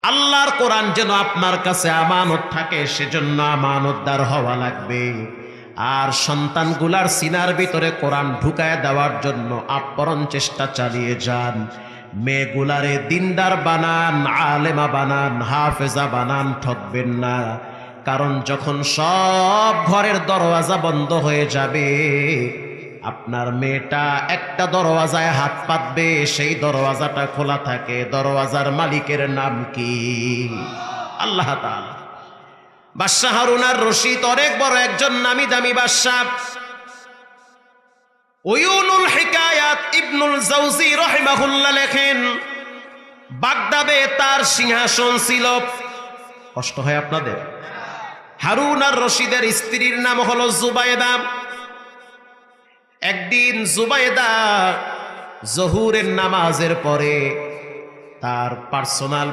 আল্লাহর কোরআন যেন আপনার কাছে আমানত থাকে, সেজন্য আমানতদার হওয়া লাগবে। আর সন্তানগুলার সিনার ভিতরে কোরআন ঢুকায় দেওয়ার জন্য আপ্রাণ চেষ্টা চালিয়ে যান। মেয়েগুলারে দিনদার বানান, আলেমা বানান, হাফেজা বানান, ঠকবেন না। কারণ যখন সব ঘরের দরওয়াজা বন্ধ হয়ে যাবে, আপনার মেয়েটা একটা দরওয়াজায় হাত পাতবে, সেই দরওয়াজাটা খোলা থাকে। দরওয়াজার মালিকের নাম কি? আল্লাহ তাআলা। বাদশাহ হারুন আর রশিদ অনেক বড় একজন নামি দামি বাদশাহ। উয়ুনুল হিকায়াত ইবনুল জাওজি রাহিমাহুল্লাহ লেখেন, বাগদাদে তার সিংহাসন ছিল। কষ্ট হয় আপনাদের? হারুন আর রশিদের স্ত্রীর নাম হলো জুবাইদা। একদিন জুবাইদা জহুরের নামাজের পরে তার পার্সোনাল